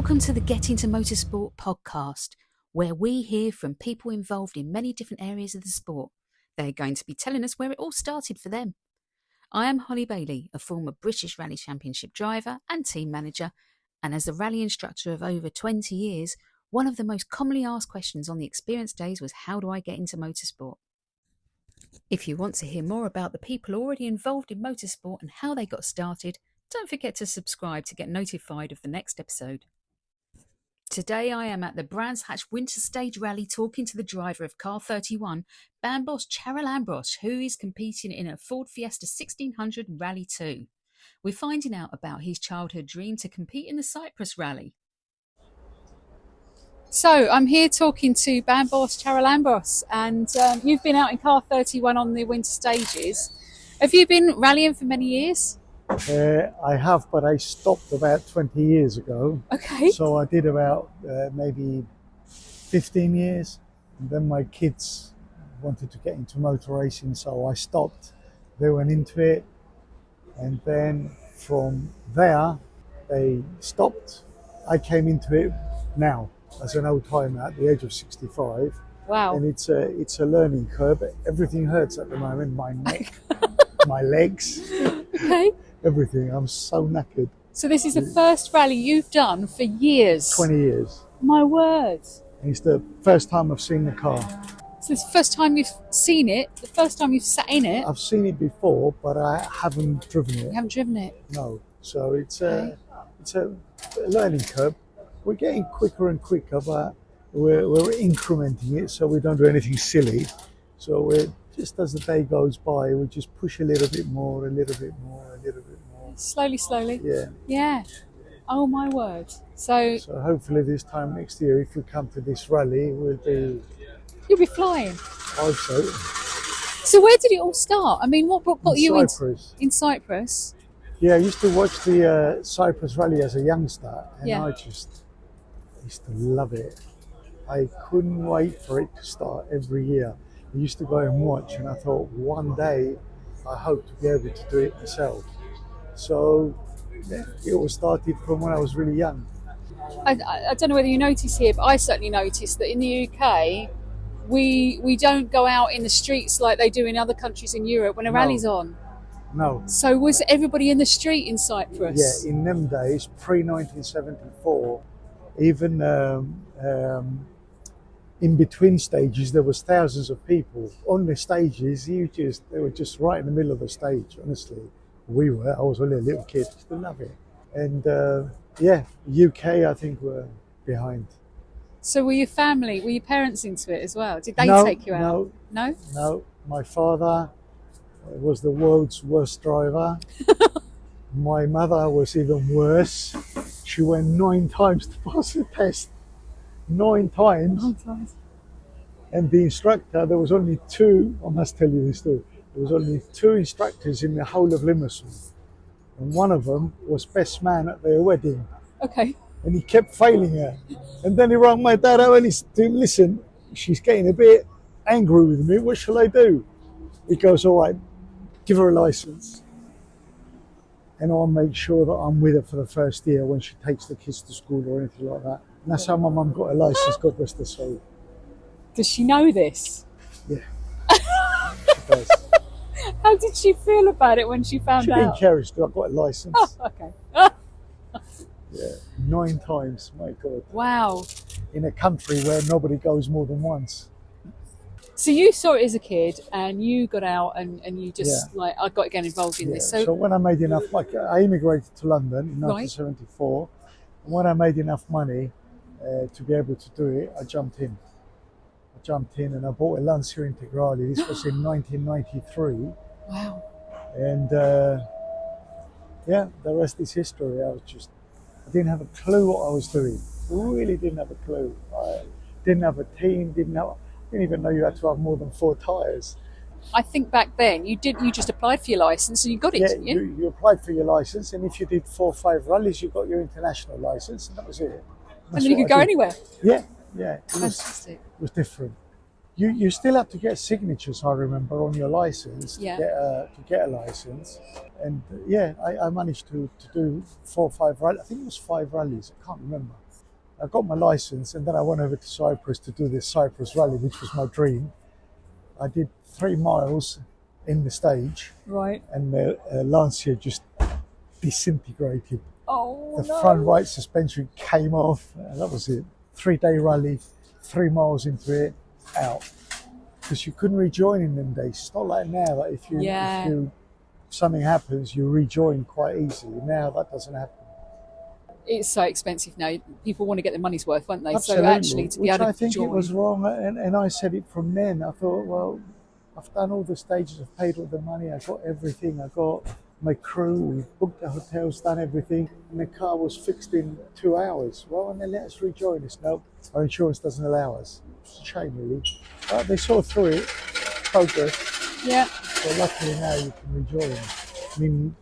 Welcome to the Get Into Motorsport podcast, where we hear from people involved in many different areas of the sport. They're going to be telling us where it all started for them. I am Holly Bailey, a former British Rally Championship driver and team manager, and as a rally instructor of over 20 years, one of the most commonly asked questions on the experience days was, how do I get into motorsport? If you want to hear more about the people already involved in motorsport and how they got started, don't forget to subscribe to get notified of the next episode. Today I am at the Brands Hatch Winter Stage Rally talking to the driver of car 31, Bambos Charalambos, who is competing in a Ford Fiesta 1600 Rally 2. We're finding out about his childhood dream to compete in the Cyprus Rally. So I'm here talking to Bambos Charalambos, and you've been out in car 31 on the winter stages. Have you been rallying for many years? I have, but I stopped about 20 years ago. Okay. So I did about maybe 15 years. And then my kids wanted to get into motor racing, so I stopped. They went into it. And then from there, they stopped. I came into it now as an old timer at the age of 65. Wow. And it's a learning curve. Everything hurts at the moment. My neck, my legs. Okay. Everything. I'm so knackered. So this is the first rally you've done for years? 20 years. My word. It's the first time I've seen the car. So it's the first time you've seen it, the first time you've sat in it? I've seen it before, but I haven't driven it. You haven't driven it? No. So it's a learning curve. We're getting quicker and quicker, but we're incrementing it so we don't do anything silly. So we're just as the day goes by, we just push a little bit more, a little bit more, a little bit more. Slowly. Yeah. Yeah. Oh my word. So hopefully this time next year, if we come to this rally, we'll be... You'll be flying. I hope so. So where did it all start? I mean, what got you in Cyprus? Yeah, I used to watch the Cyprus Rally as a youngster, and Yeah. I used to love it. I couldn't wait for it to start every year. I used to go and watch, and I thought one day I hope to be able to do it myself. So yeah, it all started from when I was really young. I don't know whether you notice here, but I certainly noticed that in the UK, we don't go out in the streets like they do in other countries in Europe when a rally's on. No. So was everybody in the street in Cyprus? Yeah, in them days, pre-1974, even in between stages, there was thousands of people. On the stages, they were just right in the middle of the stage, honestly. I was only a little kid, still love it. And UK, I think, were behind. So were your parents into it as well? Did they take you out? No? No, my father was the world's worst driver. My mother was even worse. She went 9 times to pass the test. 9 times. 9 times. And the instructor, there was only 2, I must tell you this story, there was only 2 instructors in the whole of Limassol. And one of them was best man at their wedding. Okay. And he kept failing her. And then he rang my dad out and he said to him, listen, she's getting a bit angry with me, what shall I do? He goes, all right, give her a license. And I'll make sure that I'm with her for the first year when she takes the kids to school or anything like that. And that's how my mum got a license, God rest her soul. Does she know this? Yeah, she does. How did she feel about it when she found out? She didn't care, I got a license. Oh, okay. Yeah, 9 times, my God. Wow. In a country where nobody goes more than once. So you saw it as a kid and you got out and you just I got to get involved in this. So when I made enough, I immigrated to London in 1974. And when I made enough money to be able to do it, I jumped in. And I bought a Lancia Integrale. This was in 1993. Wow. And the rest is history. I didn't have a clue what I was doing. Really didn't have a clue. I didn't have a team, didn't even know you had to have more than 4 tyres. I think back then you just applied for your licence and you got it, didn't you? You applied for your licence, and if you did 4 or 5 rallies, you got your international licence, and that was it. And then you could go anywhere. Yeah. Fantastic. It was different. You still have to get signatures, I remember, on your license to get a license. And I managed to do 4 or 5 rallies. I think it was 5 rallies. I can't remember. I got my license, and then I went over to Cyprus to do this Cyprus Rally, which was my dream. I did 3 miles in the stage, Right. and the Lancia just disintegrated. Oh, The no. front right suspension came off, and that was it. 3-day rally, 3 miles into it, out. Because you couldn't rejoin in them days. It's not like now that if something happens, you rejoin quite easily. Now that doesn't happen. It's so expensive now. People want to get their money's worth, won't they? Absolutely. So actually, to be able to I think join, it was wrong, and I said it from then. I thought, well, I've done all the stages, I've paid all the money, I got everything, I got my crew, we booked the hotels, done everything, and the car was fixed in 2 hours. Well, and they let us rejoin us. No, our insurance doesn't allow us. It's a shame, really. But they saw through it, progress. Yeah. So luckily now you can rejoin. I mean,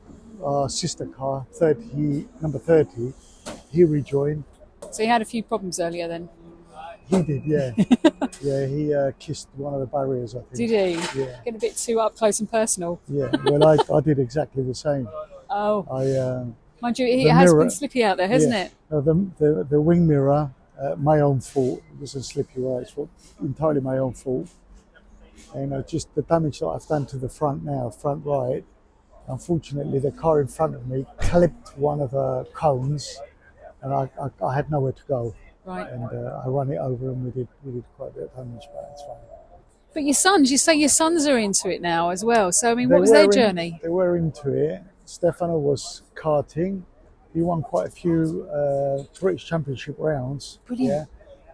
our sister car, number 30, he rejoined. So you had a few problems earlier then? He did, yeah. Yeah, he kissed one of the barriers, I think. Did he? Yeah. Get a bit too up close and personal. Yeah, well, I did exactly the same. Oh. I mind you, it has been slippy out there, hasn't it? The wing mirror, my own fault. It wasn't slippy right. It's entirely my own fault. And just the damage that I've done to the front now, front right. Unfortunately, the car in front of me clipped one of the cones, and I had nowhere to go. Right. And I ran it over, and we did quite a bit of damage, but it's fine. But your sons, you say your sons are into it now as well. So I mean, what was their journey? They were into it. Stefano was karting. He won quite a few British Championship rounds. Brilliant.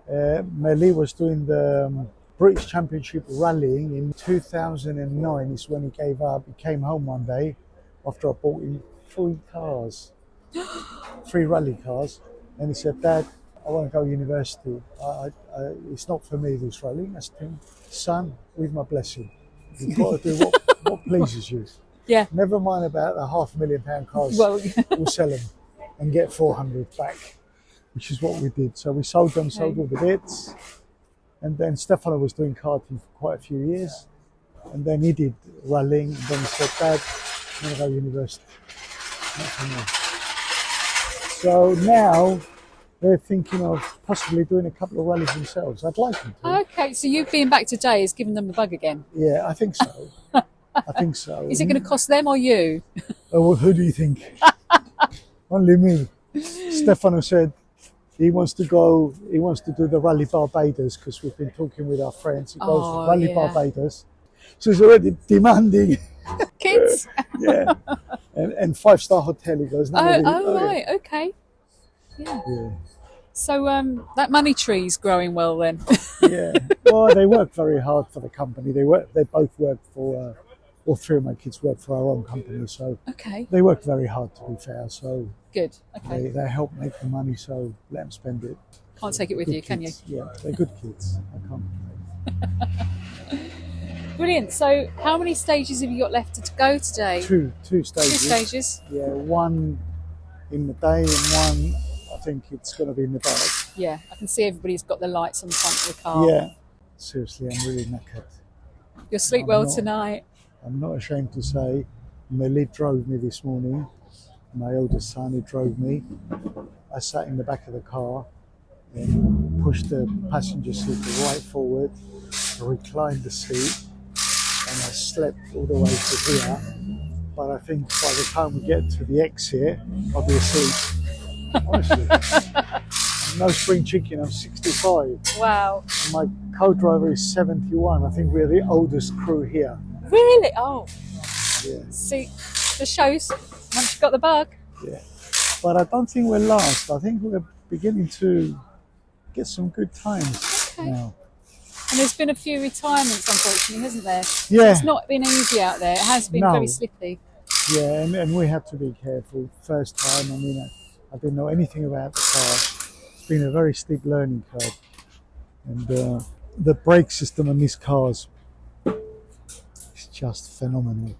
Yeah. Melly was doing the British Championship rallying in 2009 is when he gave up. He came home one day after I bought him 3 cars, 3 rally cars, and he said, "Dad, I want to go to university. It's not for me, this rallying." I said, "Son, with my blessing, you've got to do what pleases you. Yeah. Never mind about the £500,000 cars. Well, we'll sell them and get 400 back," which is what we did. So we sold them, sold all the bits. And then Stefano was doing karting for quite a few years. And then he did rallying. And then he said, "Dad, I'm going to go to university." Not for me. So now they're thinking of possibly doing a couple of rallies themselves. I'd like them to. okay, so you being back today has given them the bug again. Yeah, I think so. I think so. Is it going to cost them or you? Oh, well, who do you think? Only me. Stefano said he wants to do the Rally Barbados, because we've been talking with our friends. He goes Rally Barbados. So he's already demanding. Kids? Yeah. And 5-star hotel, he goes. Right, okay. Yeah. So that money tree's growing well then. Yeah. Well, they work very hard for the company. They both work for, all 3 of my kids work for our own company. So okay. they work very hard, to be fair. So good. Okay. They help make the money, so let them spend it. Can't take it with you, can you? Yeah, they're good kids. I can't complain. Brilliant. So how many stages have you got left to go today? 2 stages. 2 stages. Yeah, 1 in the day and 1, I think it's going to be in the dark. Yeah, I can see everybody's got the lights on the front of the car. Yeah, seriously, I'm really knackered. You'll sleep well tonight. I'm not ashamed to say, Melly drove me this morning. My oldest son, he drove me. I sat in the back of the car and pushed the passenger seat right forward, reclined the seat, and I slept all the way to here. But I think by the time we get to the exit, I'll be asleep. Honestly. I'm no spring chicken, I'm 65. Wow. And my co-driver is 71. I think we're the oldest crew here. Really? Oh. Yeah. See, the shows once you got the bug. Yeah. But I don't think we're last. I think we're beginning to get some good times now. And there's been a few retirements, unfortunately, hasn't there? Yeah. It's not been easy out there. It has been very slippy. Yeah, and we have to be careful. First time, I mean, I didn't know anything about the car. It's been a very steep learning curve. And the brake system on these cars is just phenomenal.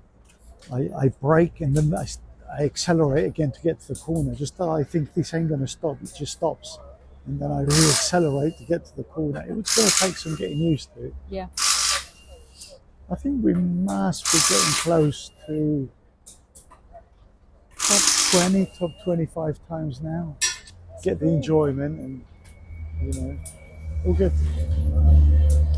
I brake and then I accelerate again to get to the corner. Just I think this ain't going to stop. It just stops. And then I re-accelerate to get to the corner. It's going to take some getting used to. Yeah. I think we must be getting close to top 20, top 25 times now. Get the enjoyment, and you know, all good.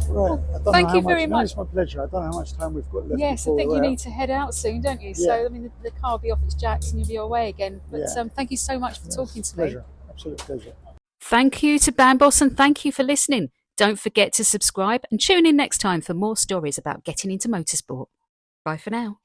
Right, Well, I don't thank know how you much. very No, much. it's my pleasure. I don't know how much time we've got left. Yes, I before think we're you out. need to head out soon, don't you? Yeah. So, I mean, the car will be off its jacks and you'll be away again. But Yeah. thank you so much for talking to pleasure. me. Absolute pleasure. Thank you to Bambos and thank you for listening. Don't forget to subscribe and tune in next time for more stories about getting into motorsport. Bye for now.